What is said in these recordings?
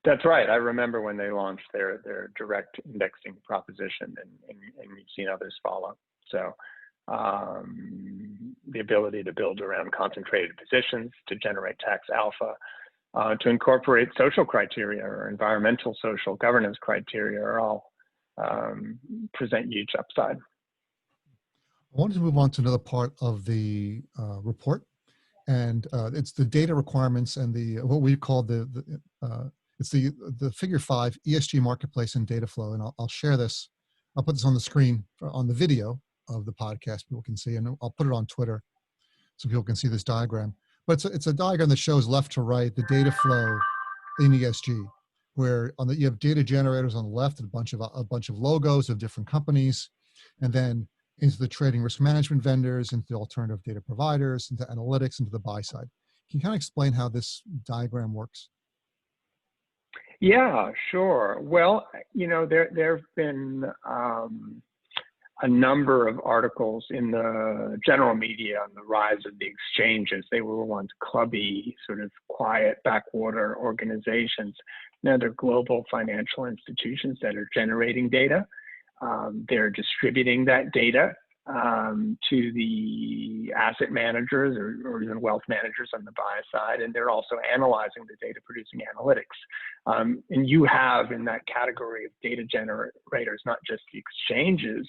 That's right. I remember when they launched their direct indexing proposition, and we've seen others follow. So the ability to build around concentrated positions, to generate tax alpha, to incorporate social criteria or environmental social governance criteria are all present huge upside. I wanted to move on to another part of the report, and it's the data requirements and the what we call it's the figure 5 ESG marketplace and data flow. And I'll share this. I'll put this on the screen on the video of the podcast. People can see, and I'll put it on Twitter so people can see this diagram. But it's a diagram that shows left to right the data flow in ESG, where you have data generators on the left, a bunch of logos of different companies, and then into the trading risk management vendors, into the alternative data providers, into analytics, into the buy side. Can you kind of explain how this diagram works? Yeah, sure. Well, there have been a number of articles in the general media on the rise of the exchanges. They were once clubby, sort of quiet backwater organizations. Now they're global financial institutions that are generating data. They're distributing that data to the asset managers or even wealth managers on the buy side, and they're also analyzing the data, producing analytics. And you have in that category of data generators not just the exchanges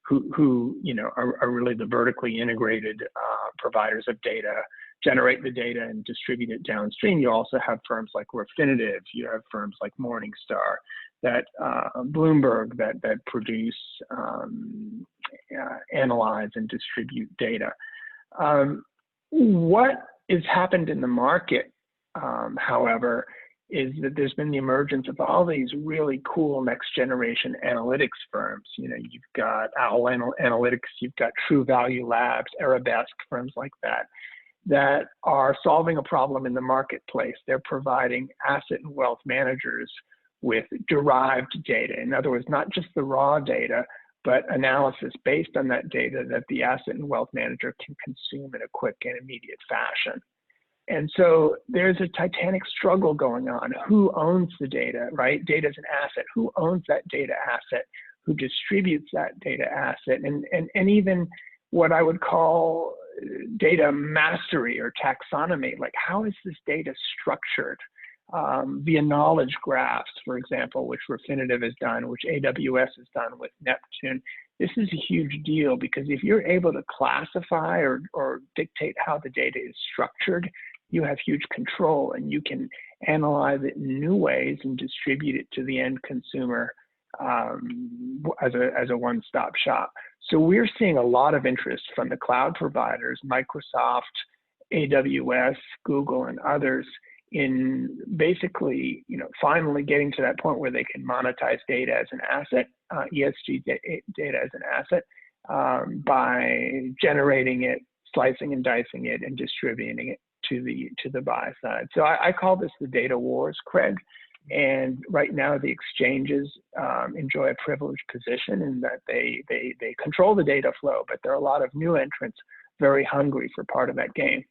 who are really the vertically integrated providers of data, generate the data and distribute it downstream. You also have firms like Refinitiv, you have firms like Morningstar, that Bloomberg that produce, analyze and distribute data. What has happened in the market, however, is that there's been the emergence of all these really cool next generation analytics firms. You've got Owl Analytics, you've got True Value Labs, Arabesque, firms like that are solving a problem in the marketplace. They're providing asset and wealth managers with derived data. In other words, not just the raw data, but analysis based on that data that the asset and wealth manager can consume in a quick and immediate fashion. And so there's a titanic struggle going on. Who owns the data, right? Data is an asset. Who owns that data asset? Who distributes that data asset? And even what I would call data mastery or taxonomy, like how is this data structured? Via knowledge graphs, for example, which Refinitiv has done, which AWS has done with Neptune. This is a huge deal because if you're able to classify or dictate how the data is structured, you have huge control and you can analyze it in new ways and distribute it to the end consumer as a one-stop shop. So we're seeing a lot of interest from the cloud providers, Microsoft, AWS, Google, and others, in basically, finally getting to that point where they can monetize data as an asset, ESG data as an asset, by generating it, slicing and dicing it, and distributing it to the buy side. So I call this the data wars, Craig. And right now the exchanges enjoy a privileged position in that they control the data flow, but there are a lot of new entrants very hungry for part of that game.